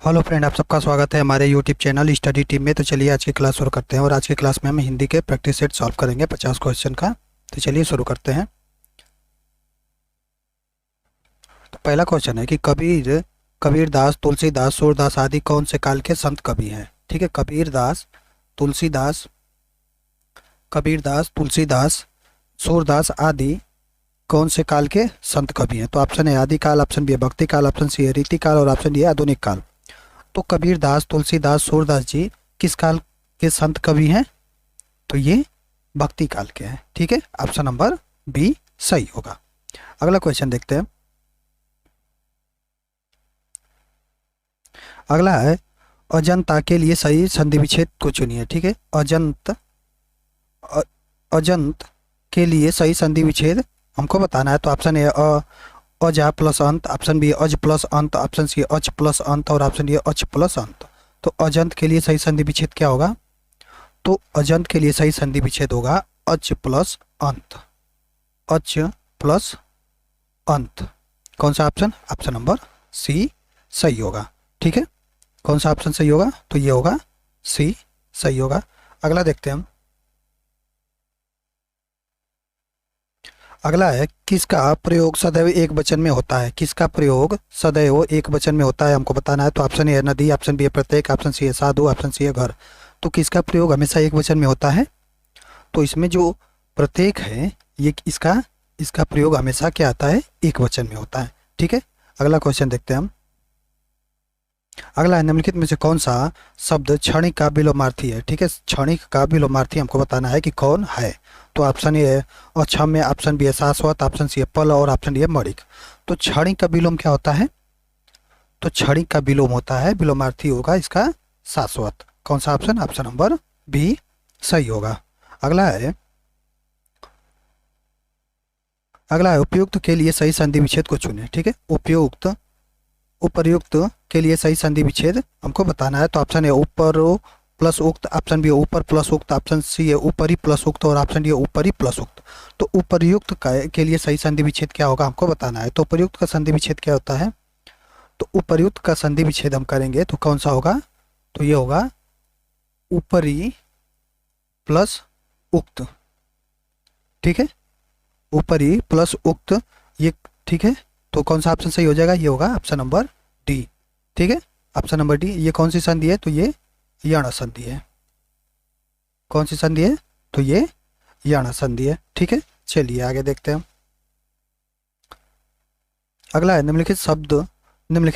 Hello friend, आप सबका स्वागत है हमारे यूट्यूब चैनल स्टडी टीम में। तो चलिए आज की क्लास शुरू करते हैं और आज की क्लास में हम हिंदी के प्रैक्टिस सेट सॉल्व करेंगे 50 क्वेश्चन का। तो चलिए शुरू करते हैं। तो पहला क्वेश्चन है कि कबीरदास, तुलसीदास, सूरदास आदि कौन से काल के संत कवि हैं। ठीक है, कबीरदास, तुलसीदास, सूरदास आदि कौन से काल के संत कवि हैं। तो ऑप्शन है आदि काल, ऑप्शन बी है भक्ति काल, ऑप्शन सी है रीति काल और ऑप्शन डी है आधुनिक काल। तो कबीरदास, तुलसीदास, सूरदास जी किस काल के संत कवि हैं। तो ये भक्ति काल के हैं। ठीक है, ऑप्शन नंबर बी सही होगा। अगला क्वेश्चन देखते हैं। अगला है अजंता के लिए सही संधि विच्छेद को चुनिए। ठीक है, अजंत के लिए सही संधि विच्छेद हमको बताना है। तो ऑप्शन ए अजा प्लस अंत, ऑप्शन बी अज प्लस अंत, ऑप्शन सी अच प्लस अंत और ऑप्शन डी अच प्लस अंत। तो अजंत के लिए सही संधि विच्छेद क्या होगा। तो अजंत के लिए सही संधि विच्छेद होगा अच प्लस अंत, अच प्लस अंत। कौन सा ऑप्शन? ऑप्शन नंबर सी सही होगा। ठीक है, कौन सा ऑप्शन सही होगा? तो ये होगा सी सही होगा। अगला देखते हैं हम। अगला है किसका प्रयोग सदैव एक वचन में होता है। किसका प्रयोग सदैव एक वचन में होता है हमको बताना है। तो ऑप्शन ए है नदी, ऑप्शन बी है प्रत्येक, ऑप्शन सी है साधु, ऑप्शन सी है घर। तो किसका प्रयोग हमेशा एक वचन में होता है। तो इसमें जो प्रत्येक है ये इसका प्रयोग हमेशा क्या आता है? एक वचन में होता है। ठीक है, अगला क्वेश्चन देखते हैं हम। अगला है निम्नलिखित में से कौन सा शब्द क्षणिक का विलोमार्थी है। ठीक है, क्षणिक का विलोमार्थी हमको बताना है कि कौन है। तो ऑप्शन ए है अक्षम्य, ऑप्शन बी है शाश्वत, ऑप्शन सी है पल और ऑप्शन डी है मणिक। तो क्षणिक का विलोम क्या होता है? तो क्षणिक का विलोम होता है, विलोमार्थी होगा इसका शाश्वत। कौन सा ऑप्शन? ऑप्शन नंबर बी सही होगा। अगला है उपयुक्त के लिए सही संधि विच्छेद को चुने। ठीक है, उपर्युक्त के लिए सही संधि विच्छेद हमको बताना है। तो ऑप्शन है ऊपर प्लस उक्त, ऑप्शन बी है ऊपर प्लस उक्त, ऑप्शन सी है ऊपरी प्लस उक्त और ऑप्शन डी है ऊपरी प्लस उक्त। तो उपर्युक्त के लिए सही संधि विच्छेद क्या होगा हमको बताना है। तो उपर्युक्त का संधि विच्छेद क्या होता है? तो उपर्युक्त का संधि विच्छेद हम करेंगे तो कौन सा होगा? तो ये होगा ऊपरी प्लस उक्त। ठीक है, ऊपरी प्लस उक्त ये। ठीक है, तो कौन सा ऑप्शन सही हो जाएगा? ये होगा ऑप्शन नंबर डी। ठीक है, ऑप्शन नंबर डी। ये कौन सी संधि है? तो ये यण संधि है। कौन सी संधि है? तो ये यण संधि है। ठीक है, चलिए आगे देखते हैं। अगला है निम्नलिखित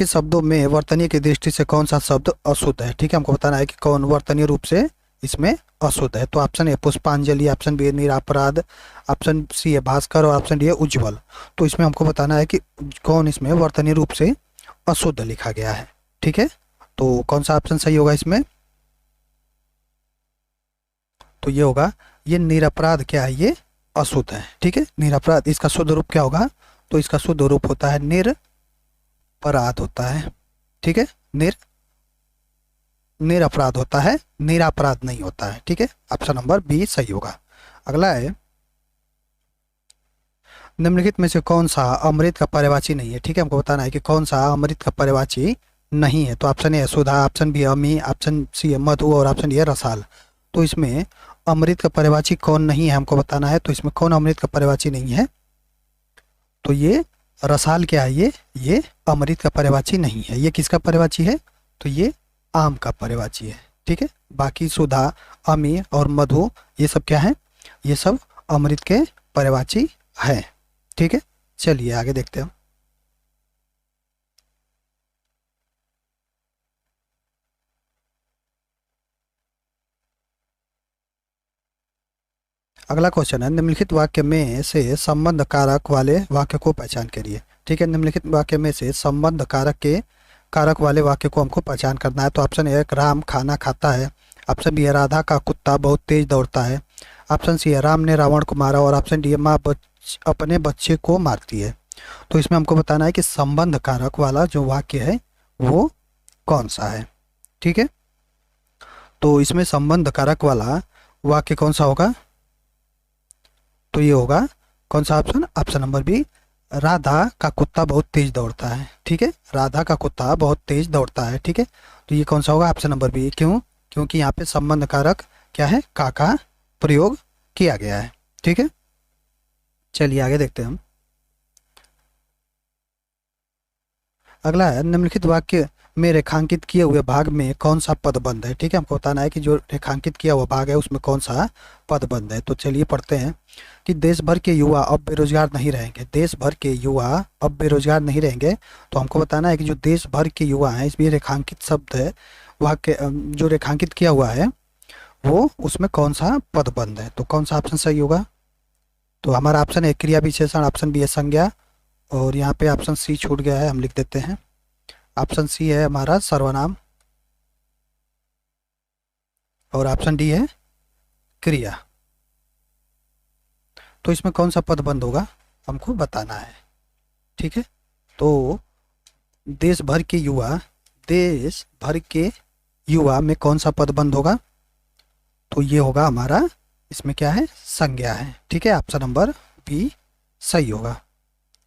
शब्दों में वर्तनीय की दृष्टि से कौन सा शब्द अशुद्ध है। ठीक है, हमको बताना है कि कौन वर्तनीय रूप से इसमें अशुद्ध है। तो ऑप्शन ए पुष्पांजलि, ऑप्शन बी निरापराध, ऑप्शन सी है भास्कर और ऑप्शन डी है उज्ज्वल। तो इसमें हमको बताना है कि कौन इसमें वर्तनीय रूप से अशुद्ध लिखा गया है। ठीक है, तो कौन सा ऑप्शन सही होगा इसमें? तो ये होगा ये निरपराध क्या है? ये अशुद्ध है। ठीक है, निरपराध इसका शुद्ध रूप क्या होगा? तो इसका शुद्ध रूप होता है निरपराध होता है। ठीक है, निरपराध होता है, निरापराध नहीं होता है। ठीक है, ऑप्शन नंबर बी सही होगा। अगला है निम्नलिखित में से कौन सा अमृत का पर्यायवाची नहीं है। ठीक है, हमको बताना है कि कौन सा अमृत का पर्यायवाची नहीं है। तो ऑप्शन ए है सुधा, ऑप्शन बी है अमी, ऑप्शन सी है मधु और ऑप्शन डी है रसाल। तो इसमें अमृत का पर्यायवाची कौन नहीं है हमको बताना है। तो इसमें कौन अमृत का पर्यायवाची नहीं है? तो ये रसाल क्या है? ये अमृत का पर्यायवाची नहीं है। ये किसका पर्यायवाची है? तो ये आम का पर्यायवाची है। ठीक है, बाकी सुधा, अमी और मधु ये सब क्या है? ये सब अमृत के पर्यायवाची है। ठीक है, चलिए आगे देखते हैं। अगला क्वेश्चन है निम्नलिखित वाक्य में से संबंध कारक वाले वाक्य को पहचान करिए। ठीक है, निम्नलिखित वाक्य में से संबंध कारक वाले वाक्य को हमको पहचान करना है। तो ऑप्शन ए राम खाना खाता है, ऑप्शन बी है राधा का कुत्ता बहुत तेज दौड़ता है, ऑप्शन सी है राम ने रावण को मारा और ऑप्शन डी है माँ अपने बच्चे को मारती है। तो इसमें हमको बताना है कि संबंध कारक वाला जो वाक्य है वो कौन सा है। ठीक है, तो इसमें संबंध कारक वाला वाक्य कौन सा होगा? तो ये होगा कौन सा option? Option number B Radha का कुत्ता बहुत तेज दौड़ता है, ठीक है, राधा का कुत्ता बहुत तेज दौड़ता है, ठीक है। तो ये कौन सा होगा, ऑप्शन नंबर बी। क्यों? क्योंकि यहाँ पे संबंध कारक क्या है, का प्रयोग किया गया है, ठीक है। चलिए आगे देखते हैं हम। अगला है, निम्नलिखित वाक्य में रेखांकित किए हुए भाग में कौन सा पदबंध है, ठीक है। हमको बताना है कि जो रेखांकित किया हुआ भाग है उसमें कौन सा पदबंध है। तो चलिए पढ़ते हैं कि देश भर के युवा अब बेरोजगार नहीं रहेंगे। देश भर के युवा अब बेरोजगार नहीं रहेंगे। तो हमको बताना है कि जो देश भर के युवा हैं, इसमें रेखांकित शब्द है, वाक्य जो रेखांकित किया हुआ है वो उसमें कौन सा पदबंध है। तो कौन सा ऑप्शन सही होगा? तो हमारा ऑप्शन है क्रिया विशेषण, ऑप्शन बी है संज्ञा, और यहाँ पे ऑप्शन सी छूट गया है, हम लिख देते हैं। ऑप्शन सी है हमारा सर्वनाम, और ऑप्शन डी है क्रिया। तो इसमें कौन सा पदबंध होगा हमको बताना है, ठीक है। तो देश भर के युवा, देश भर के युवा में कौन सा पदबंध होगा? तो ये होगा हमारा, इसमें क्या है, संज्ञा है, ठीक है। ऑप्शन नंबर बी सही होगा,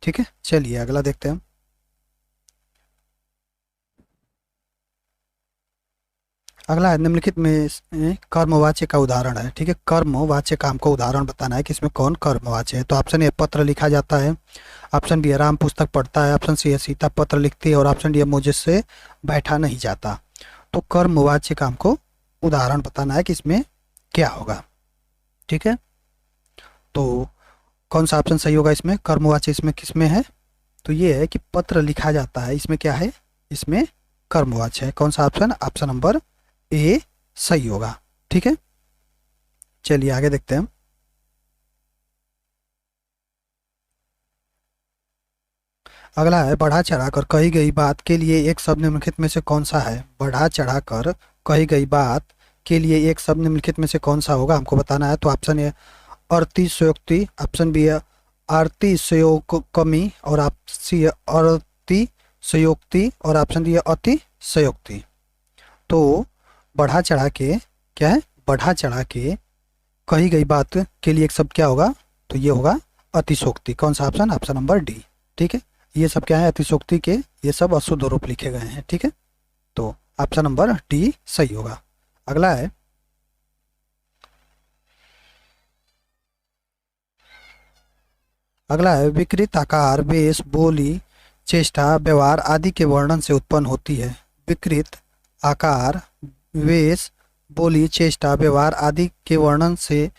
ठीक है। चलिए अगला देखते हैं हम। अगला है, निम्नलिखित में कर्मवाच्य का उदाहरण है, ठीक है। कर्मवाच्य का हमको उदाहरण बताना है कि इसमें कौन कर्मवाच्य है। तो ऑप्शन ए पत्र लिखा जाता है, ऑप्शन बी है राम पुस्तक पढ़ता है, ऑप्शन सी है सीता पत्र लिखती है, और ऑप्शन डी है मुझे से बैठा नहीं जाता। तो कर्मवाच्य का हमको उदाहरण बताना है कि इसमें क्या होगा, ठीक है। तो कौन सा ऑप्शन सही होगा इसमें, कर्मवाच्य इसमें किसमें है? तो ये है कि पत्र लिखा जाता है, इसमें क्या है, इसमें कर्मवाच्य है। कौन सा ऑप्शन? ऑप्शन नंबर ए सही होगा, ठीक है। चलिए आगे देखते हैं हम। अगला है, बढ़ा चढ़ाकर कही गई बात के लिए एक शब्द निम्नलिखित में से कौन सा है। बढ़ा चढ़ाकर कही गई बात के लिए एक शब्द निम्नलिखित में से कौन सा होगा, हमको बताना है। तो ऑप्शन ए अतिशयोक्ति, ऑप्शन बी है अतिशयोक्ति, और ऑप्शन सी है अतिशयोक्ति, और ऑप्शन डी है अतिशयोक्ति। तो बढ़ा चढ़ा के क्या है, बढ़ा चढ़ा के कही गई बात के लिए एक शब्द क्या होगा? तो ये होगा अतिशोक्ति। कौन सा ऑप्शन? ऑप्शन नंबर डी, ठीक है। ये सब क्या है, अतिशोक्ति के ये सब अशुद्ध रूप लिखे गए हैं, ठीक है। तो ऑप्शन नंबर डी सही होगा। अगला है, अगला है, विकृत आकार वेश बोली चेष्टा व्यवहार आदि के वर्णन से उत्पन्न होती है। विकृत आकार वेश बोली चेष्टा व्यवहार आदि के वर्णन से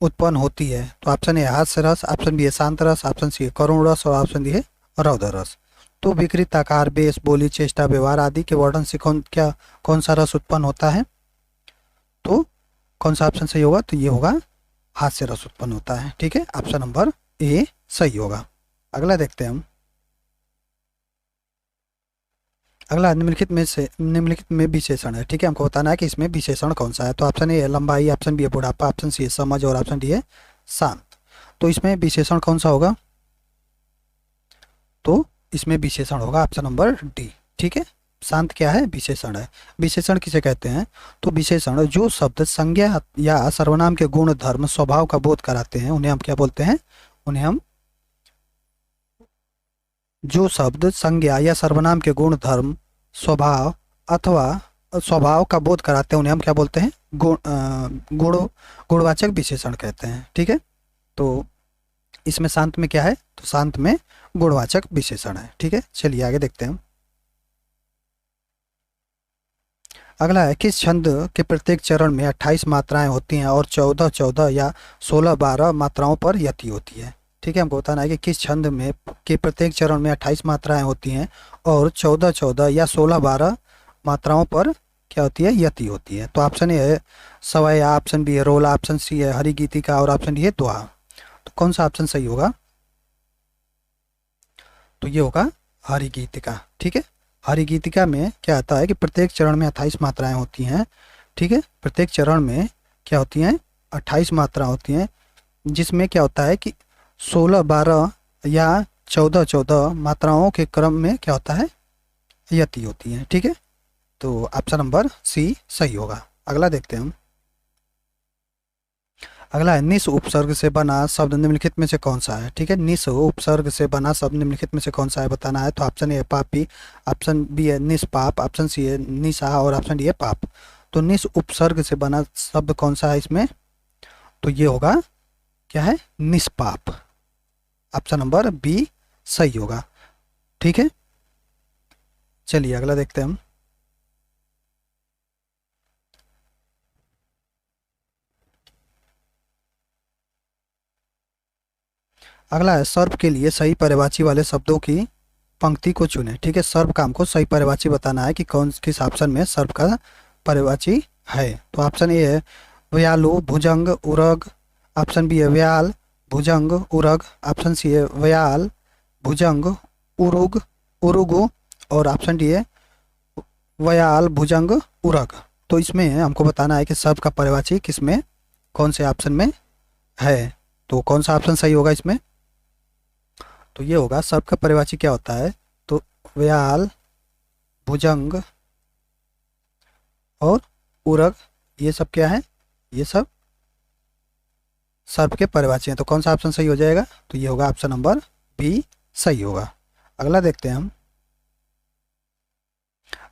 उत्पन्न होती है। तो ऑप्शन ए हास्य रस, ऑप्शन बी है शांत रस, ऑप्शन सी है करुण रस, और ऑप्शन डी है रौद्र रस। तो विकृत आकार वेश बोली चेष्टा व्यवहार आदि के वर्णन से कौन सा रस उत्पन्न होता है? तो कौन सा ऑप्शन सही होगा? तो ये होगा हास्य रस उत्पन्न होता है, ठीक है। ऑप्शन नंबर ए सही होगा। अगला देखते हैं हम। अगला निम्नलिखित में विशेषण है, ठीक है। हमको बताना है कि इसमें विशेषण कौन सा है। तो ऑप्शन ए है लंबाई, ऑप्शन बी है बुढ़ापा, ऑप्शन सी है समझ, और ऑप्शन डी है शांत। तो इसमें विशेषण कौन सा होगा? तो इसमें विशेषण होगा ऑप्शन नंबर डी, ठीक है। शांत क्या है? विशेषण है। विशेषण किसे कहते हैं? तो विशेषण जो शब्द संज्ञा या सर्वनाम के गुण धर्म स्वभाव का बोध कराते हैं उन्हें हम क्या बोलते हैं? उन्हें हम, जो शब्द संज्ञा या सर्वनाम के गुण धर्म स्वभाव अथवा स्वभाव का बोध कराते हैं उन्हें हम क्या बोलते हैं? गुणवाचक विशेषण कहते हैं, ठीक है। तो इसमें शांत में क्या है? तो शांत में गुणवाचक विशेषण है, ठीक है। चलिए आगे देखते हैं हम। अगला है, किस छंद के प्रत्येक चरण में 28 मात्राएं होती हैं और 14-14 या 16-12 मात्राओं पर यति होती है, ठीक है। हमको बताना है कि किस छंद में के प्रत्येक चरण में 28 मात्राएं होती हैं और 14-14 या 16-12 मात्राओं पर क्या होती है? यति होती है। तो ऑप्शन ए है सवैया, ऑप्शन बी है रोला, ऑप्शन सी है हरि गीतिका, और ऑप्शन डी है दोहा। तो कौन सा ऑप्शन सही होगा? तो ये होगा हरि गीतिका, ठीक है। हरि गीतिका में क्या आता है कि प्रत्येक चरण में 28 मात्राएं होती हैं, ठीक है। प्रत्येक चरण में क्या होती हैं? 28 मात्रा होती हैं, जिसमें क्या होता है कि 16-12 या 14-14 मात्राओं के क्रम में क्या होता है? यति होती है, ठीक है। तो ऑप्शन नंबर सी सही होगा। अगला देखते हैं हम। अगला है निस उपसर्ग से बना शब्द निम्नलिखित में से कौन सा है। ठीक है, निस उपसर्ग से बना शब्द निम्नलिखित में से कौन सा है बताना है। तो ऑप्शन ए है पापी, ऑप्शन बी है निष्पाप, ऑप्शन सी है निशा और ऑप्शन डी है पाप। तो निस उपसर्ग से बना शब्द कौन सा है इसमें, तो ये होगा क्या है, निष्पाप। ऑप्शन नंबर बी सही होगा। ठीक है, चलिए अगला देखते हैं हम। अगला है सर्व के लिए सही पर्यायवाची वाले शब्दों की पंक्ति को चुने। ठीक है, सर्व का हमको सही पर्यायवाची बताना है कि कौन किस ऑप्शन में सर्व का पर्यायवाची है। तो ऑप्शन ए है व्यालु भुजंग उरग, ऑप्शन बी है व्याल भुजंग उरग, ऑप्शन सी है व्याल भुजंग उरुग उरुगु और ऑप्शन डी है व्याल भुजंग उरग। तो इसमें हमको बताना है कि सर्व का पर्यायवाची किस में कौन से ऑप्शन में है। तो कौन सा ऑप्शन सही होगा इसमें, तो ये होगा सर्व का पर्यायवाची क्या होता है, तो व्याल भुजंग और उरग, ये सब क्या है, ये सब सर्व के पर्यायवाची हैं। तो कौन सा ऑप्शन सही हो जाएगा, तो ये होगा ऑप्शन नंबर बी सही होगा। अगला देखते हैं हम।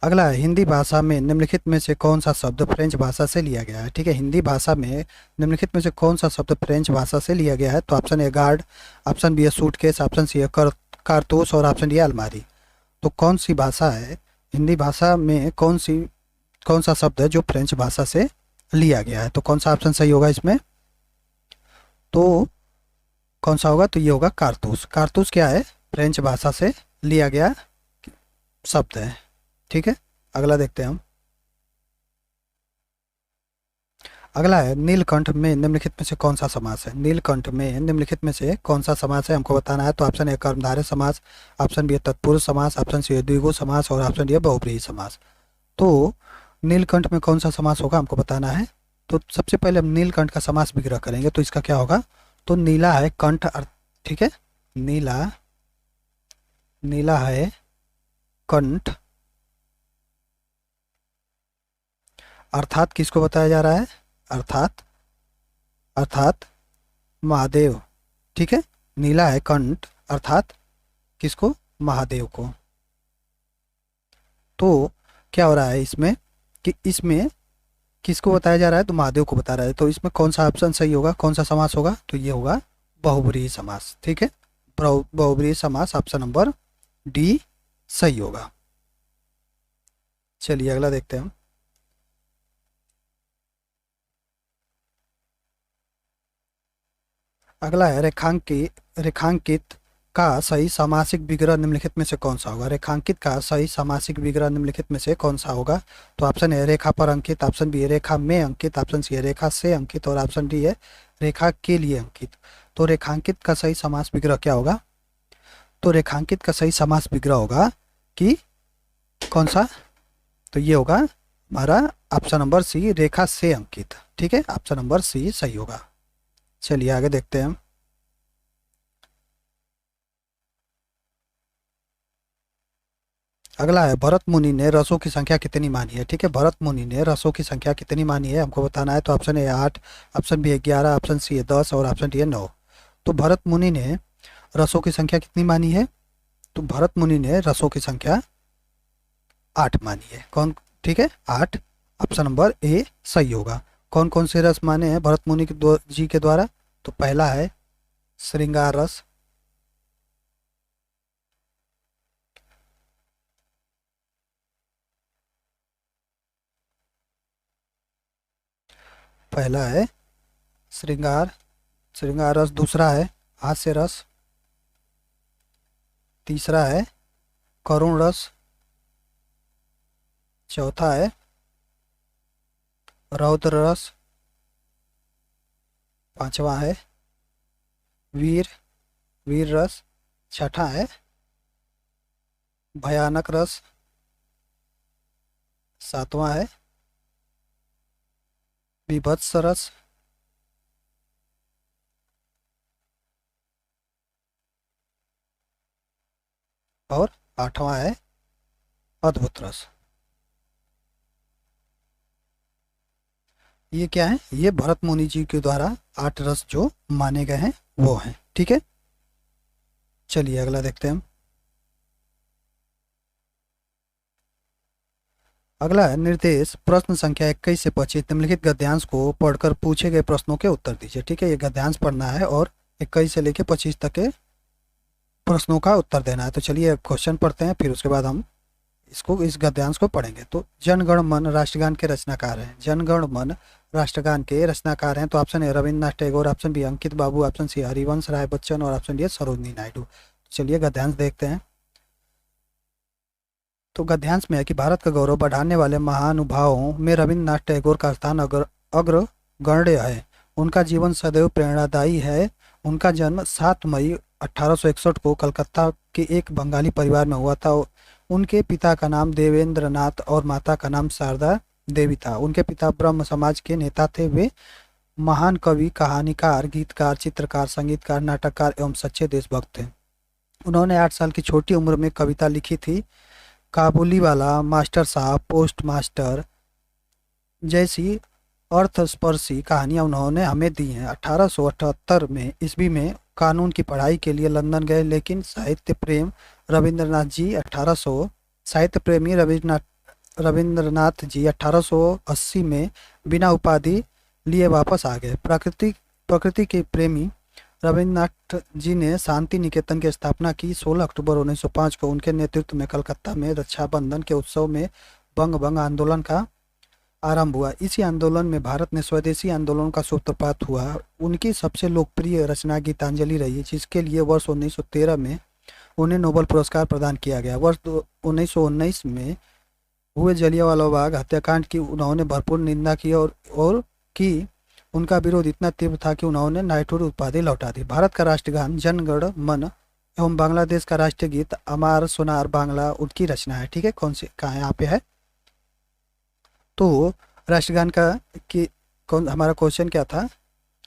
अगला है हिंदी भाषा में निम्नलिखित में से कौन सा शब्द फ्रेंच भाषा से लिया गया है। ठीक है, हिंदी भाषा में निम्नलिखित में से कौन सा शब्द फ्रेंच भाषा से लिया गया है। तो option A guard, option B है सूटकेस, ऑप्शन सी है कारतूस और ऑप्शन डी है अलमारी। तो कौन सी भाषा है, हिंदी भाषा में कौन सा शब्द है जो फ्रेंच भाषा से लिया गया है। तो कौन सा ऑप्शन सही होगा इसमें, तो कौन सा होगा, तो ये होगा कारतूस। कारतूस क्या है, फ्रेंच भाषा से लिया गया शब्द है। ठीक है, अगला देखते हैं हम। अगला है नीलकंठ में निम्नलिखित में से कौन सा समास है। नीलकंठ में निम्नलिखित में से कौन सा समास है हमको बताना है। तो ऑप्शन ए कर्मधारय समास, ऑप्शन बी है तत्पुरुष समास, ऑप्शन सी है द्विगु समास और ऑप्शन डी है बहुब्रीहि समास। तो नीलकंठ में कौन सा समास होगा हमको बताना है। तो सबसे पहले हम नीलकंठ का समास विग्रह करेंगे। तो इसका क्या होगा, तो नीला है कंठ ठीक है, नीला नीला है कंठ अर्थात किसको बताया जा रहा है, अर्थात अर्थात महादेव। ठीक है, नीला है कंठ अर्थात किसको, महादेव को। तो क्या हो रहा है इसमें कि इसमें किसको बताया जा रहा है, तो महादेव को बता रहा है। तो इसमें कौन सा ऑप्शन सही होगा, कौन सा समास होगा, तो ये होगा बहुब्रीहि समास। ठीक है, बहुब्रीहि समास ऑप्शन नंबर डी सही होगा। चलिए अगला देखते हैं हम। अगला है रेखांकित का सही सामासिक विग्रह निम्नलिखित में से कौन सा होगा। रेखांकित का सही सामासिक विग्रह निम्नलिखित में से कौन सा होगा। तो ऑप्शन है रेखा पर अंकित, ऑप्शन बी है रेखा में अंकित, ऑप्शन सी है रेखा से अंकित और ऑप्शन डी है रेखा के लिए अंकित। तो रेखांकित का सही समास विग्रह क्या होगा, तो रेखांकित का सही समास विग्रह होगा कि कौन सा, तो ये होगा हमारा ऑप्शन नंबर सी रेखा से अंकित। ठीक है, ऑप्शन नंबर सी सही होगा। चलिए आगे देखते हैं हम। अगला है भरत मुनि ने रसों की संख्या कितनी मानी है। ठीक है, भरत मुनि ने रसों की संख्या कितनी मानी है हमको बताना है। तो ऑप्शन ए 8, ऑप्शन बी है 11, ऑप्शन सी है 10 और ऑप्शन डी है 9। तो भरत मुनि ने रसों की संख्या कितनी मानी है, तो भरत मुनि ने रसों की संख्या 8 मानी है। कौन, ठीक है 8, ऑप्शन नंबर ए सही होगा। कौन कौन से रस माने हैं भरत मुनि जी के द्वारा, तो पहला है श्रृंगार रस, पहला है श्रृंगार श्रृंगार रस, दूसरा है हास्य रस, तीसरा है करुण रस, चौथा है रौद्र रस, पांचवा है वीर वीर रस, छठा है भयानक रस, सातवां है बीभत्स रस और आठवां है अद्भुत रस। ये क्या है, ये भरत मुनि जी के द्वारा 8 रस जो माने गए हैं वो हैं। ठीक है, चलिए अगला देखते हैं हम। अगला है निर्देश प्रश्न संख्या 21 से 25 निम्नलिखित गद्यांश को पढ़कर पूछे गए प्रश्नों के उत्तर दीजिए। ठीक है, ये गद्यांश पढ़ना है और 21 से लेकर 25 तक के प्रश्नों का उत्तर देना है। तो चलिए क्वेश्चन पढ़ते हैं, फिर उसके बाद हम इस गद्यांश को पढ़ेंगे। तो जनगण मन राष्ट्रगान के रचनाकार हैं। जनगण मन राष्ट्रगान के रचनाकार हैं तो option A Rabindranath Tagore, option B Ankit Babu, option C Harivansh Rai Bachchan और ऑप्शन डी सरोजनी नायडू। चलिए गद्यांश देखते हैं। तो गद्यांश में है कि भारत का गौरव बढ़ाने वाले महानुभावों में रविन्द्रनाथ टैगोर का स्थान अग्रगण्य है। उनका जीवन सदैव प्रेरणादायी है। उनका जन्म 7 मई 1861 को कलकत्ता के एक बंगाली परिवार में हुआ था। उनके पिता का नाम देवेंद्र नाथ और माता का नाम शारदा देवी था। उनके पिता ब्रह्म समाज के नेता थे। वे महान कवि, कहानीकार, गीतकार, चित्रकार, संगीतकार, नाटककार एवं सच्चे देशभक्त थे। उन्होंने 8 साल की छोटी उम्र में कविता लिखी थी। काबुलीवाला, मास्टर साहब, पोस्ट मास्टर जैसी अर्थस्पर्शी कहानियां उन्होंने हमें दी हैं। 1878 में ईस्वी में कानून की पढ़ाई के लिए लंदन गए, लेकिन साहित्य प्रेम रविंद्रनाथ जी 1800 साहित्य प्रेमी रविंद्रनाथ जी 1880 में बिना उपाधि लिए वापस आ गए। प्रकृति के प्रेमी रविन्द्रनाथ जी ने शांति निकेतन की स्थापना की। 16 अक्टूबर 1905 को उनके नेतृत्व में कलकत्ता में रक्षाबंधन के उत्सव में बंग आंदोलन का आरंभ हुआ। इसी आंदोलन में भारत में स्वदेशी आंदोलन का सूत्रपात हुआ। उनकी सबसे लोकप्रिय रचना गीतांजलि रही, जिसके लिए वर्ष 1913 में उन्हें नोबेल पुरस्कार प्रदान किया गया। वर्ष 1919 में हुए जलियांवाला बाग हत्याकांड की उन्होंने भरपूर निंदा की और कि उनका विरोध इतना तीव्र था कि उन्होंने नाइटहुड उपाधि लौटा दी। भारत का राष्ट्रगान जन गण मन एवं बांग्लादेश का राष्ट्रीय गीत अमार सोनार बांग्ला उनकी रचना है। ठीक है, कौन सी कहाँ यहाँ पे है। तो राष्ट्रगान का कि कौन, हमारा क्वेश्चन क्या था,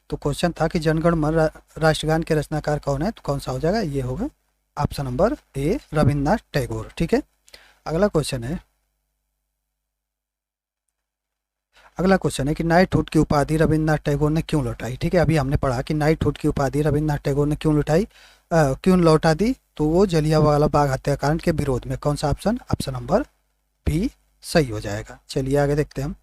तो क्वेश्चन था कि जनगण मन राष्ट्रगान के रचनाकार कौन है, तो कौन सा हो जाएगा, ये होगा option number A Rabindranath Tagore. ठीक है, अगला क्वेश्चन है कि नाइटहुड की उपाधि रविन्द्रनाथ टैगोर ने क्यों लौटाई। ठीक है, अभी हमने पढ़ा कि नाइटहुड की उपाधि रविन्द्रनाथ टैगोर ने क्यों लौटा दी, तो वो जलियांवाला बाग हत्याकांड के विरोध में। कौन सा ऑप्शन नंबर बी सही हो जाएगा। चलिए आगे देखते हैं हम।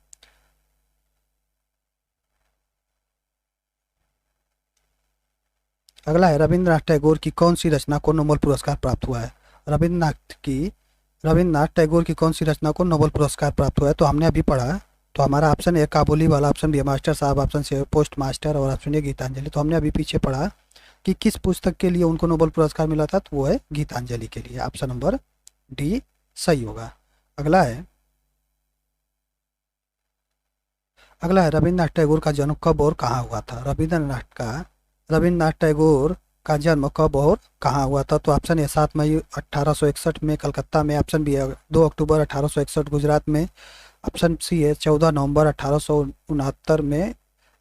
अगला है रविन्द्रनाथ टैगोर की कौन सी रचना को नोबेल पुरस्कार प्राप्त हुआ है। रविन्द्रनाथ टैगोर की कौन सी रचना को नोबेल पुरस्कार प्राप्त हुआ है, तो हमने अभी पढ़ा। तो हमारा ऑप्शन ए काबुली वाला, ऑप्शन बी मास्टर साहब, ऑप्शन सी पोस्ट मास्टर और ऑप्शन ए गीतांजलि। तो हमने अभी पीछे पढ़ा कि किस पुस्तक के लिए उनको नोबेल पुरस्कार मिला था, तो वो है गीतांजलि के लिए। ऑप्शन नंबर डी सही होगा। अगला है रविन्द्रनाथ टैगोर का जन्म कब और कहाँ हुआ था। रविन्द्रनाथ टैगोर का जन्म कब और कहाँ हुआ था, तो ऑप्शन ए 7 मई 1861 में कलकत्ता में, ऑप्शन बी 2 अक्टूबर 1861 गुजरात में, ऑप्शन सी है 14 नवंबर 1869 में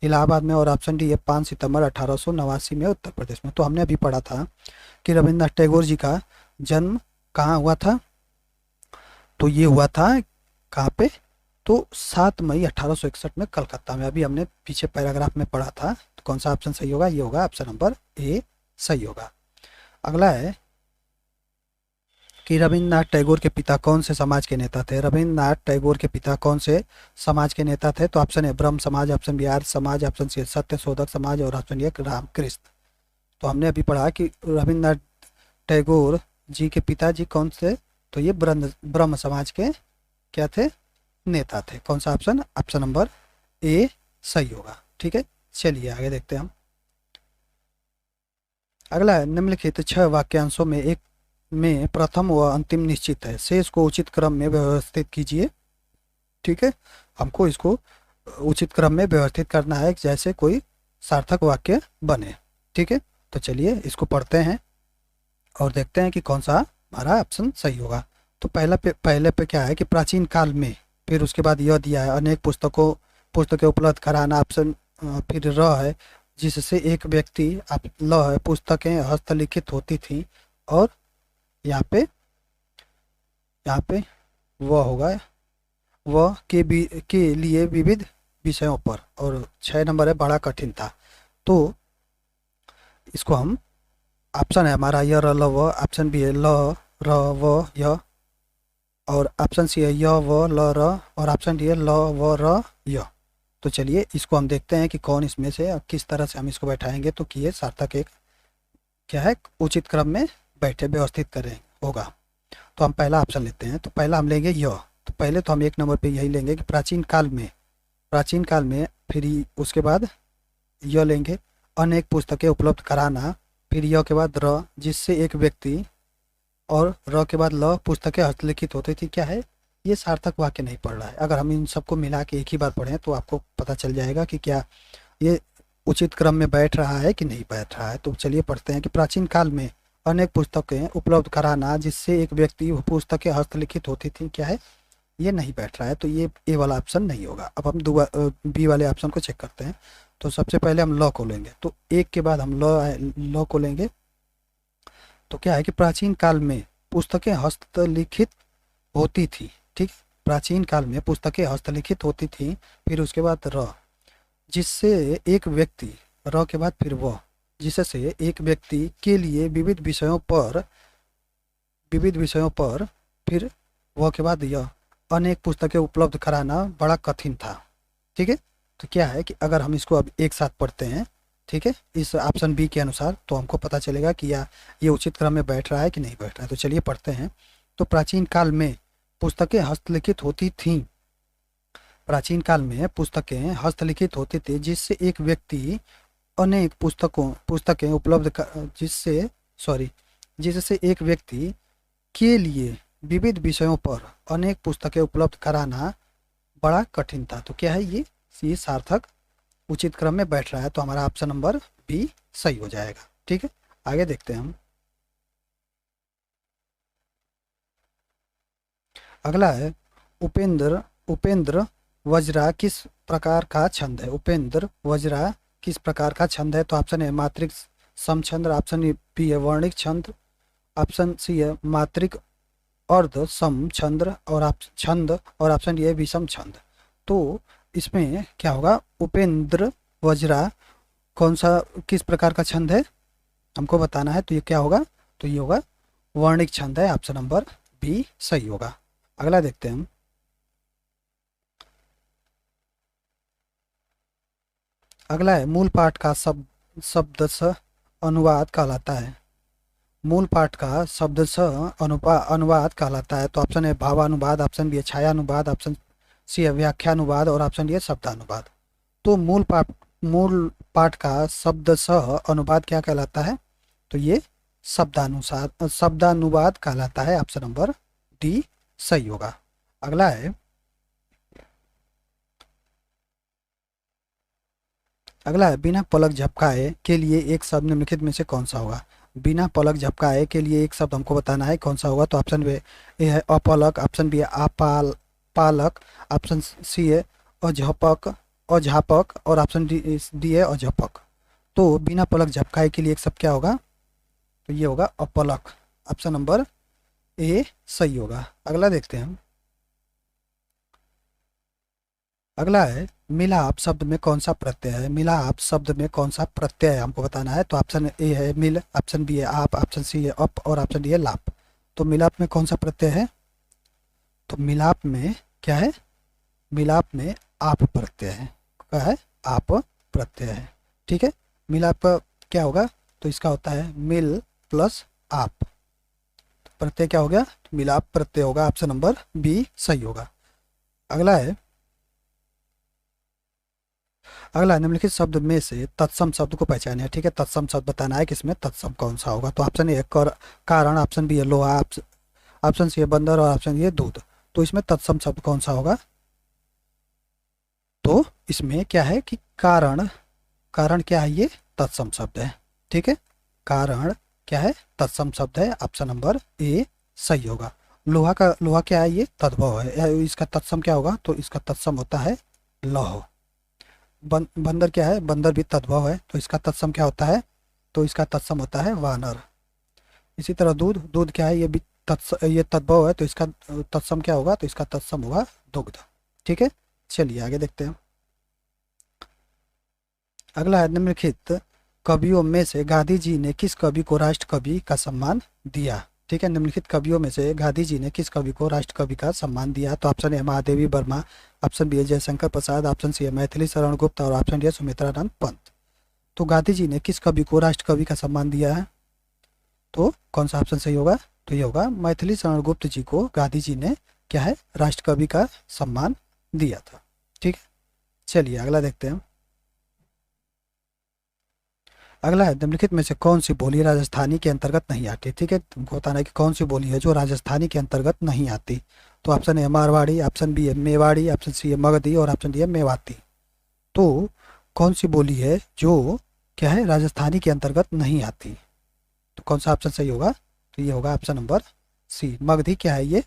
इलाहाबाद में और ऑप्शन डी है 5 सितंबर 1889 में उत्तर प्रदेश में। तो हमने अभी पढ़ा था कि रविन्द्रनाथ टैगोर जी का जन्म कहाँ हुआ था, तो ये हुआ था कहाँ पे, तो 7 मई 1861 में कलकत्ता में। अभी हमने पीछे पैराग्राफ में पढ़ा था। तो कौन सा ऑप्शन सही होगा, ये होगा ऑप्शन नंबर ए सही होगा। अगला है कि रविन्द्रनाथ टैगोर के पिता कौन से समाज के नेता थे। रविन्द्रनाथ टैगोर के पिता कौन से समाज के नेता थे, तो ऑप्शन ए ब्रह्म समाज, option B Arya Samaj, option C सत्य शोधक समाज और ऑप्शन ए रामकृष्ण। तो हमने अभी पढ़ा कि रविन्द्रनाथ टैगोर जी के पिताजी कौन से, तो ये ब्रह्म समाज के क्या थे, नेता थे। कौन सा ऑप्शन नंबर ए सही होगा। ठीक है, चलिए आगे देखते हैं हम। अगला है निम्नलिखित 6 वाक्यांशों में एक में प्रथम व अंतिम निश्चित है, शेष को उचित क्रम में व्यवस्थित कीजिए। ठीक है, हमको इसको उचित क्रम में व्यवस्थित करना है जैसे कोई सार्थक वाक्य बने। ठीक है, तो चलिए इसको पढ़ते हैं और देखते हैं कि कौन सा हमारा ऑप्शन सही होगा। तो पहले पे क्या है कि प्राचीन काल में, फिर उसके बाद यह दिया है अनेक पुस्तकें उपलब्ध कराना, ऑप्शन फिर र है जिससे एक व्यक्ति, ल है पुस्तकें हस्तलिखित होती थी और यहाँ पे वह होगा, वह के लिए विविध विषयों पर, और 6 नंबर है बड़ा कठिन था। तो इसको हम, ऑप्शन है हमारा य र ल व, ऑप्शन बी है ल र व य, और ऑप्शन सी है य व ल र, और ऑप्शन डी है ल व र य। तो चलिए इसको हम देखते हैं कि कौन इसमें से किस तरह से हम इसको बैठाएंगे तो कि ये सार्थक एक क्या है उचित क्रम में बैठे व्यवस्थित करें होगा। तो हम पहला ऑप्शन लेते हैं। तो पहला हम लेंगे य। तो पहले तो हम 1 नंबर पे यही लेंगे कि प्राचीन काल में, फिर उसके बाद य लेंगे, अनेक पुस्तकें उपलब्ध कराना, फिर य के बाद र, जिससे एक व्यक्ति, और र के बाद ल, पुस्तकें हस्तलिखित होती थी। क्या है ये सार्थक वाक्य नहीं पढ़ रहा है। अगर हम इन सबको मिला के एक ही बार पढ़ें तो आपको पता चल जाएगा कि क्या ये उचित क्रम में बैठ रहा है कि नहीं बैठ रहा है। तो चलिए पढ़ते हैं कि प्राचीन काल में अनेक पुस्तकें उपलब्ध कराना, जिससे एक व्यक्ति पुस्तकें हस्तलिखित होती थी। क्या है ये नहीं बैठ रहा है, तो ये ए वाला ऑप्शन नहीं होगा। अब हम बी वाले ऑप्शन को चेक करते हैं। तो सबसे पहले हम ल को लेंगे। तो एक के बाद हम ल को लेंगे। तो क्या है कि प्राचीन काल में पुस्तकें हस्तलिखित होती थी। ठीक, प्राचीन काल में पुस्तकें हस्तलिखित होती थी। फिर उसके बाद र, जिससे एक व्यक्ति, र के बाद फिर वह, जिससे एक व्यक्ति के लिए विविध विषयों पर, फिर वह के बाद यह, अनेक पुस्तकें उपलब्ध कराना बड़ा कठिन था। ठीक है, तो क्या है कि अगर हम इसको अब एक साथ पढ़ते हैं, ठीक है, इस ऑप्शन बी के अनुसार, तो हमको पता चलेगा कि ये उचित क्रम में बैठ रहा है कि नहीं बैठ रहा है। तो चलिए पढ़ते हैं। तो प्राचीन काल में पुस्तकें हस्तलिखित होती थीं। प्राचीन काल में पुस्तकें हस्तलिखित होती थी, जिससे एक व्यक्ति अनेक पुस्तकें जिससे एक व्यक्ति के लिए विविध विषयों पर अनेक पुस्तकें उपलब्ध कराना बड़ा कठिन था। तो क्या है ये सार्थक उचित क्रम में बैठ रहा है। तो हमारा ऑप्शन नंबर बी सही हो जाएगा। ठीक है, आगे देखते हैं हम। अगला है उपेंद्र वज्रा किस प्रकार का छंद है। उपेंद्र वज्रा किस प्रकार का छंद है। तो ऑप्शन है मात्रिक समछंद, ऑप्शन बी है वर्णिक छंद, ऑप्शन सी है मात्रिक अर्ध सम छंद, और ऑप्शन डी है विषम छंद। तो इसमें क्या होगा, उपेंद्र वज्रा कौन सा किस प्रकार का छंद है हमको बताना है। तो ये क्या होगा, तो ये होगा वर्णिक छंद है। ऑप्शन नंबर बी सही होगा। अगला देखते हैं हम। अगला है मूल पाठ का शब्दशः अनुवाद कहलाता है। मूल पाठ का शब्दशः अनुवाद कहलाता है। तो ऑप्शन है भावानुवाद, ऑप्शन बी है छायानुवाद, ऑप्शन सी है व्याख्यानुवाद, और ऑप्शन डी है शब्दानुवाद। तो मूल पाठ का शब्दशः अनुवाद क्या कहलाता है। तो ये शब्दानुवाद कहलाता है। ऑप्शन नंबर डी सही होगा। अगला है बिना पलक झपकाए के लिए एक शब्द निम्नलिखित में से कौन सा होगा। बिना पलक झपकाए के लिए एक शब्द हमको बताना है कौन सा होगा। तो ऑप्शन ए है अपलक, ऑप्शन बी है पालक, ऑप्शन सी है अझापक, और ऑप्शन डी है अझपक। तो बिना पलक झपकाए के लिए एक शब्द क्या होगा, तो ये होगा अपलक। ऑप्शन नंबर ए सही होगा। अगला देखते हैं हम। अगला है मिलाप शब्द में कौन सा प्रत्यय है। मिलाप शब्द में कौन सा प्रत्यय है हमको बताना है। तो ऑप्शन ए है मिल, ऑप्शन बी है आप, ऑप्शन सी है अप, और ऑप्शन डी है लाप। तो मिलाप में कौन सा प्रत्यय है। तो मिलाप में क्या है, मिलाप में आप प्रत्यय है। क्या है, आप प्रत्यय है। ठीक है, मिलाप का क्या होगा, तो इसका होता है मिल प्लस आप। तो प्रत्यय क्या हो गया, तो मिलाप प्रत्यय होगा। ऑप्शन नंबर बी सही होगा। अगला निम्नलिखित शब्द में से तत्सम शब्द को पहचाने। ठीक है, तत्सम शब्द बताना है कि इसमें तत्सम कौन सा होगा। तो ऑप्शन ए कारण, ऑप्शन बी है लोहा, ऑप्शन सी है बंदर, और ऑप्शन ये दूध। तो इसमें तत्सम शब्द कौन सा होगा, तो इसमें क्या है कि कारण क्या है, ये तत्सम शब्द है। ठीक है, कारण क्या है, तत्सम शब्द है। ऑप्शन नंबर ए सही होगा। लोहा क्या है, ये तद्भव है। इसका तत्सम क्या होगा, तो इसका तत्सम होता है लौह। बंदर क्या है, बंदर भी तद्भव है। तो इसका तत्सम क्या होता है, तो इसका तत्सम होता है वानर। इसी तरह दूध क्या है, ये भी ये तद्भव है। तो इसका तत्सम क्या होगा, तो इसका तत्सम होगा दुग्ध। ठीक है, चलिए आगे देखते हैं। अगला है निम्नलिखित कवियों में से गांधी जी ने किस कवि को राष्ट्र कवि का सम्मान दिया। ठीक है, निम्नलिखित कवियों में से गांधी जी ने किस कवि को राष्ट्र कवि का सम्मान दिया। तो option A Mahadevi Verma, option B है जयशंकर प्रसाद, ऑप्शन सी है मैथिली शरण गुप्त और ऑप्शन डी है सुमित्रानंद पंत। तो गांधी जी ने किस कवि को राष्ट्र कवि का सम्मान दिया है, तो कौन सा ऑप्शन सही होगा, तो ये होगा मैथिली शरण गुप्त जी को गांधी जी ने क्या है राष्ट्र कवि का सम्मान दिया था। ठीक है, चलिए अगला देखते हैं। अगला है निम्नलिखित में से कौन सी बोली राजस्थानी के अंतर्गत नहीं आती। ठीक है, तुमको बताना है कि कौन सी बोली है जो राजस्थानी के अंतर्गत नहीं आती। तो option A Marwari, option B है मेवाड़ी, ऑप्शन सी है मगधी और ऑप्शन डी है मेवाती। तो कौन सी बोली है जो क्या है राजस्थानी के अंतर्गत नहीं आती, तो कौन सा ऑप्शन सही होगा, तो ये होगा ऑप्शन नंबर सी मगधी। क्या है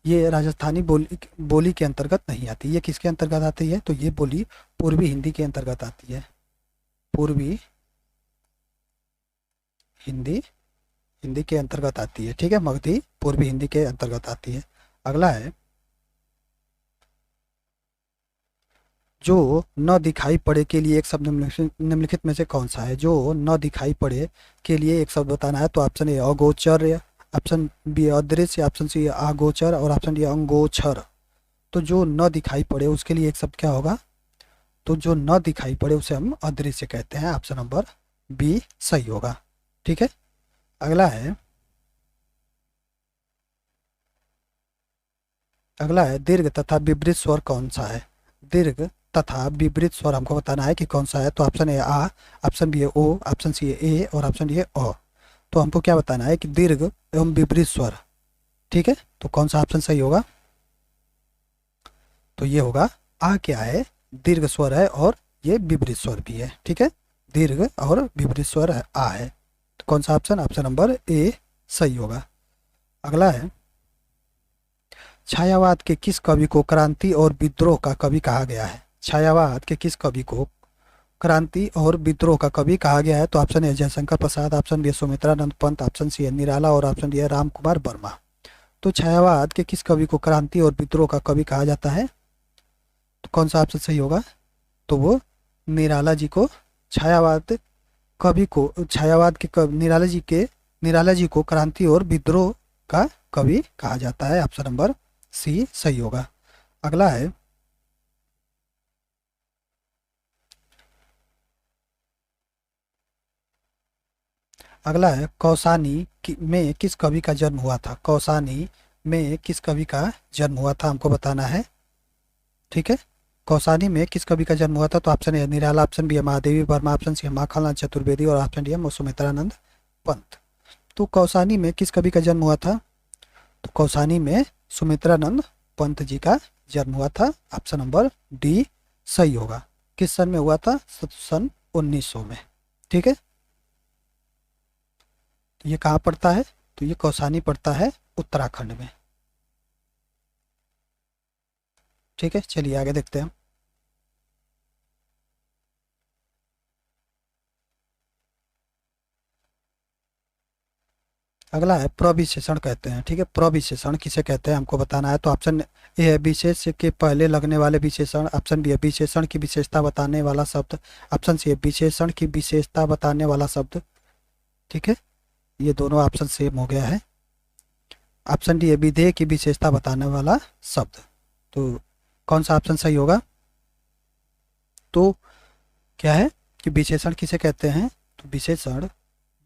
ये राजस्थानी बोली के अंतर्गत नहीं आती। ये किसके अंतर्गत आती है, तो ये बोली पूर्वी हिंदी के अंतर्गत आती है। पूर्वी हिंदी हिंदी के अंतर्गत आती है। ठीक है, मगधी पूर्वी हिंदी के अंतर्गत आती है। अगला है जो न दिखाई पड़े के लिए एक शब्द निम्नलिखित में से कौन सा है। जो न दिखाई पड़े के लिए एक शब्द बताना है। तो ऑप्शन ए अगोचर, ऑप्शन बी अदृश्य, ऑप्शन सी अगोचर और ऑप्शन डी अंगोचर। तो जो न दिखाई पड़े उसके लिए एक शब्द क्या होगा, तो जो न दिखाई पड़े उसे हम अदृश्य कहते हैं। ऑप्शन नंबर बी सही होगा। ठीक है, अगला है दीर्घ तथा विपरीत स्वर कौन सा है। दीर्घ तथा विपरीत स्वर हमको बताना है कि कौन सा है। तो ऑप्शन ए आ, ऑप्शन बी है ओ, ऑप्शन सी है ए और ऑप्शन डी है अ। तो हमको क्या बताना है कि दीर्घ एवं विपरीत स्वर। ठीक है, तो कौन सा ऑप्शन सही होगा, तो ये होगा आ। क्या है दीर्घ स्वर है और ये विपरीत स्वर भी है। ठीक है, दीर्घ और विपरीत स्वर है आ है। तो कौन सा ऑप्शन, ऑप्शन नंबर ए सही होगा। अगला है छायावाद के किस कवि को क्रांति और विद्रोह का कवि कहा गया है। छायावाद के किस कवि को क्रांति और विद्रोह का कवि कहा गया है। तो option A Jaishankar Prasad, option B Sumitranand Pant, option C है निराला और ऑप्शन डी है राम कुमार वर्मा। तो छायावाद के किस कवि को क्रांति और विद्रोह का कवि कहा जाता है, तो कौन सा ऑप्शन सही होगा, तो वो निराला जी को छायावाद कवि को छायावाद के निराला जी को क्रांति और विद्रोह का कवि कहा जाता है। ऑप्शन नंबर सी सही होगा। अगला है कौसानी में किस कवि का जन्म हुआ था। कौसानी में किस कवि का जन्म हुआ था हमको बताना है। ठीक है, कौसानी में किस कवि का जन्म हुआ था। तो option A Nirala, option B है महादेवी वर्मा, ऑप्शन सी है माखनलाल चतुर्वेदी और ऑप्शन डी है सुमित्रानंद पंत। तो कौसानी में किस कवि का जन्म हुआ था, तो कौसानी में सुमित्रानंद पंत जी का जन्म हुआ था। ऑप्शन नंबर डी सही होगा। किस सन में हुआ था, सन 1900 में। ठीक है, तो ये कहाँ पड़ता है, तो ये कौसानी पड़ता है उत्तराखंड में। ठीक है, चलिए आगे देखते हैं। अगला है प्रविशेषण कहते हैं। ठीक है, प्रविशेषण किसे कहते हैं हमको बताना है। तो ऑप्शन ए है विशेष के पहले लगने वाले विशेषण, ऑप्शन बी है विशेषण की विशेषता बताने वाला शब्द, ऑप्शन सी है विशेषण की विशेषता बताने वाला शब्द। ठीक है, ये दोनों ऑप्शन सेम हो गया है। ऑप्शन डी है विधेय की विशेषता बताने वाला शब्द। तो कौन सा ऑप्शन सही होगा, तो क्या है कि विशेषण किसे कहते हैं, तो विशेषण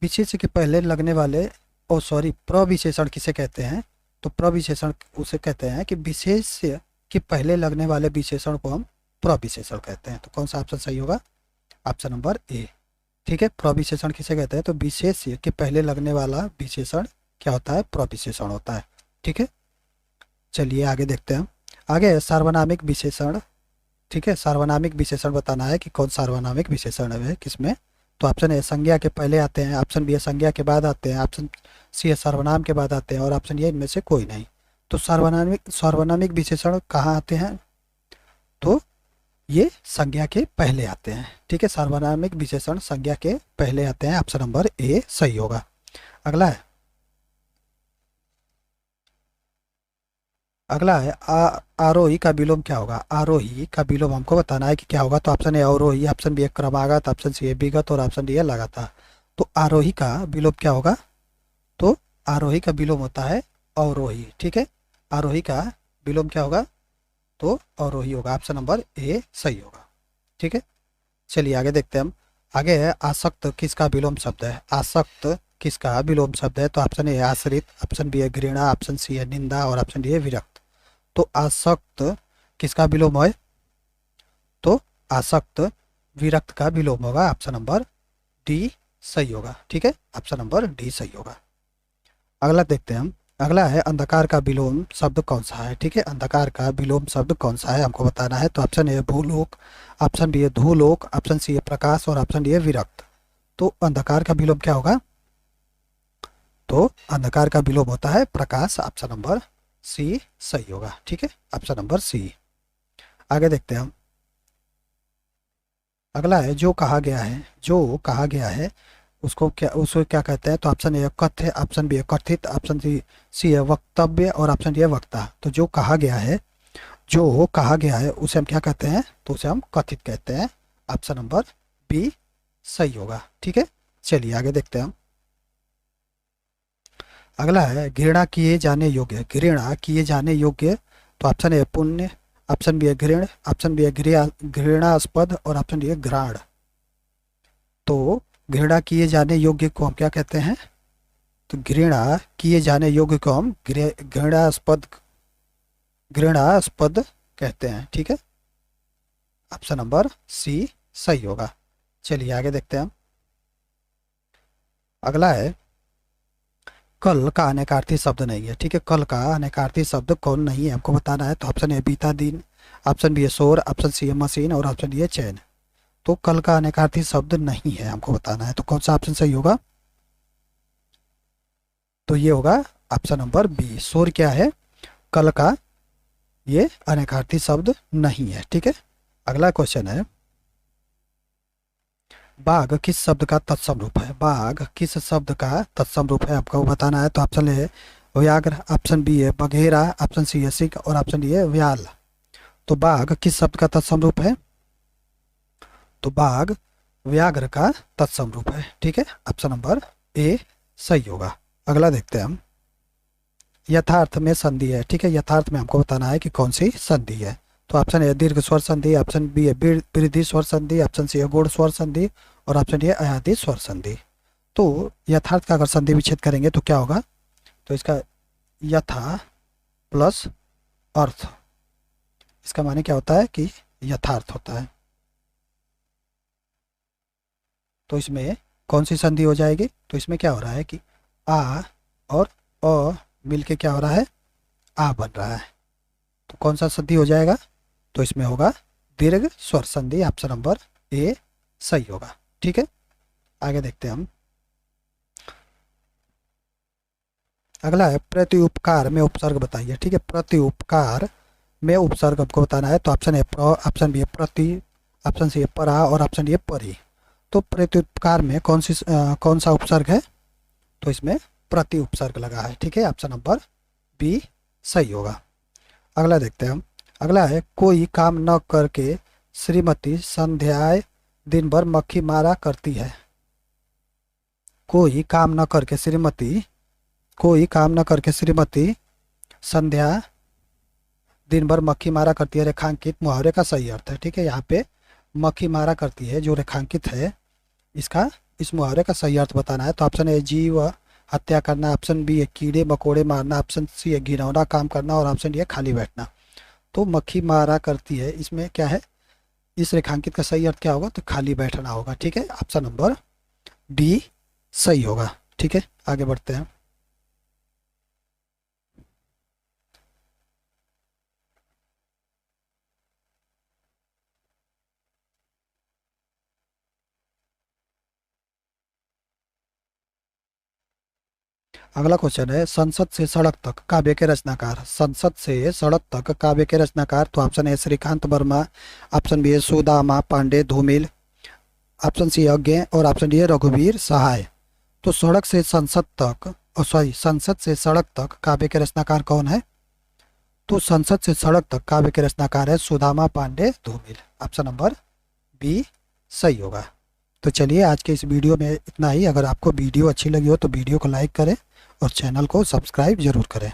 विशेष के पहले लगने वाले प्रविशेषण किसे कहते हैं, तो प्रविशेषण उसे कहते हैं कि विशेष के पहले लगने वाले विशेषण को हम प्रविशेषण कहते हैं। तो कौन सा ऑप्शन सही होगा, ऑप्शन नंबर ए। ठीक है, प्रविशेषण किसे कहते हैं, तो विशेष के पहले लगने वाला विशेषण क्या होता है, प्रविशेषण होता है। ठीक है, चलिए आगे देखते हैं। आगे है सार्वनामिक विशेषण। ठीक है, सार्वनामिक विशेषण बताना है कि कौन सार्वनामिक विशेषण है किसमें। तो ऑप्शन ए संज्ञा के पहले आते हैं, ऑप्शन बी संज्ञा के बाद आते हैं, ऑप्शन सी सर्वनाम के बाद आते हैं और ऑप्शन ए इनमें से कोई नहीं। तो सार्वनामिक विशेषण कहाँ आते हैं, तो ये संज्ञा के पहले आते हैं। ठीक है, सार्वनामिक विशेषण संज्ञा के पहले आते हैं। ऑप्शन नंबर ए सही होगा। अगला है अगला है आरोही का विलोम क्या होगा। आरोही का विलोम हमको बताना है कि क्या होगा। तो ऑप्शन ए अवरोही, ऑप्शन बी है क्रमागत, ऑप्शन सी है विगत और ऑप्शन डी है लगातार। तो आरोही का विलोम क्या होगा। तो आरोही का विलोम होता है अवरोही। ठीक है, आरोही का विलोम क्या होगा। तो अवरोही होगा। ऑप्शन नंबर ए सही होगा। ठीक है, चलिए आगे देखते हैं हम। आगे है आसक्त किसका विलोम शब्द है। आसक्त किसका विलोम शब्द है। तो ऑप्शन ए है आश्रित, ऑप्शन बी है घृणा, ऑप्शन सी है निंदा और ऑप्शन डी है विरक्त। तो आसक्त किसका विलोम है। तो आसक्त विरक्त का विलोम होगा। ऑप्शन नंबर डी सही होगा। ठीक है, ऑप्शन नंबर डी सही होगा। अगला देखते हैं हम। अगला है अंधकार का विलोम शब्द कौन सा है। ठीक है, अंधकार का विलोम शब्द कौन सा है हमको बताना है। तो ऑप्शन ए है भूलोक, ऑप्शन बी है धूलोक, ऑप्शन सी है प्रकाश और ऑप्शन डी है विरक्त। तो अंधकार का विलोम क्या होगा। तो अंधकार का विलोम होता है प्रकाश। ऑप्शन नंबर सी सही होगा। ठीक है, ऑप्शन नंबर सी। आगे देखते हैं हम। अगला है जो कहा गया है। जो कहा गया है उसको क्या कहते हैं। तो ऑप्शन ए कथ्य, ऑप्शन बी है कथित, ऑप्शन सी है वक्तव्य और ऑप्शन डी है वक्ता। तो जो कहा गया है, जो कहा गया है उसे हम क्या कहते हैं। तो उसे हम कथित कहते हैं। ऑप्शन नंबर बी सही होगा। ठीक है, चलिए आगे देखते हैं हम। अगला है घृणा किए जाने योग्य। घृणा किए जाने योग्य। तो ऑप्शन ए पुण्य, ऑप्शन बी है घृण, ऑप्शन बी है घृणास्पद और ऑप्शन डी है घ्राण। तो घृणा किए जाने योग्य को हम क्या कहते हैं। तो घृणा किए जाने योग्य को हम घृणास्पद कहते हैं। ठीक है, ऑप्शन नंबर सी सही होगा। चलिए आगे देखते हैं हम। अगला है कल का अनेकार्थी शब्द नहीं है। ठीक है, कल का अनेकार्थी शब्द कौन नहीं है हमको बताना है। तो ऑप्शन ए बीता दिन, ऑप्शन बी है शोर, ऑप्शन सी है मशीन और ऑप्शन डी है चैन। तो कल का अनेकार्थी शब्द नहीं है हमको बताना है। तो कौन सा ऑप्शन सही होगा। तो ये होगा ऑप्शन नंबर बी। शोर क्या है, कल का ये अनेकार्थी शब्द नहीं है। ठीक है, अगला क्वेश्चन है बाघ किस शब्द का तत्सम रूप है। बाघ किस शब्द का तत्सम रूप है आपको बताना है। तो ऑप्शन ए है व्याघ्र, ऑप्शन बी है बघेरा, ऑप्शन सी है सिंह और ऑप्शन डी है व्याल। तो बाघ किस शब्द का तत्सम रूप है। तो बाघ व्याघ्र का तत्सम रूप है। ठीक है, ऑप्शन नंबर ए सही होगा। अगला देखते हैं हम। यथार्थ में संधि है। ठीक है, यथार्थ में हमको बताना है कि कौन सी संधि है। तो ऑप्शन ए दीर्घ स्वर संधि, ऑप्शन बी है वृद्धि स्वर संधि, ऑप्शन सी है गुण स्वर संधि और ऑप्शन डी है अयादी स्वर संधि। तो यथार्थ का अगर संधि विच्छेद करेंगे तो क्या होगा। तो इसका यथा प्लस अर्थ, इसका माने क्या होता है कि यथार्थ होता है। तो इसमें कौन सी संधि हो जाएगी। तो इसमें क्या हो रहा है कि आ और अ मिलके क्या हो रहा है, आ बन रहा है। तो कौन सा संधि हो जाएगा। तो इसमें होगा दीर्घ स्वर संधि। ऑप्शन नंबर ए सही होगा। ठीक है, आगे देखते हैं हम। अगला है प्रत्युपकार में उपसर्ग बताइए। ठीक है, प्रत्युपकार में उपसर्ग हमको बताना है। तो ऑप्शन ए प्र, ऑप्शन बी है प्रति, ऑप्शन सी है परा और ऑप्शन डी है परी। तो प्रत्युपकार में कौन सा उपसर्ग है। तो इसमें प्रति उपसर्ग लगा है। ठीक है, ऑप्शन नंबर बी सही होगा। अगला देखते हैं हम। अगला है कोई काम न करके श्रीमती संध्याएं दिन भर मक्खी मारा करती है। कोई काम न करके श्रीमती संध्या दिन भर मक्खी मारा करती है रेखांकित मुहावरे का सही अर्थ है। ठीक है, यहाँ पे मक्खी मारा करती है जो रेखांकित है, इस मुहावरे का सही अर्थ बताना है। तो ऑप्शन ए जीव हत्या करना, ऑप्शन बी है कीड़े मकोड़े मारना, ऑप्शन सी है घिनौना काम करना और ऑप्शन डी है खाली बैठना। तो मक्खी मारा करती है, इसमें क्या है, इस रेखांकित का सही अर्थ क्या होगा। तो खाली बैठना होगा। ठीक है, ऑप्शन नंबर डी सही होगा। ठीक है, आगे बढ़ते हैं। अगला क्वेश्चन है संसद से सड़क तक काव्य के रचनाकार। संसद से सड़क तक काव्य के रचनाकार। तो option A Shrikant Verma, option B है सुदामा पांडे धूमिल, ऑप्शन सी अज्ञे और ऑप्शन डी है रघुवीर सहाय। तो संसद से सड़क तक काव्य के रचनाकार कौन है। तो संसद से सड़क तक काव्य के रचनाकार है सुदामा पांडे धूमिल। ऑप्शन नंबर बी सही होगा। तो चलिए आज के इस वीडियो में इतना ही। अगर आपको वीडियो अच्छी लगी हो तो वीडियो को लाइक करें और चैनल को सब्सक्राइब जरूर करें।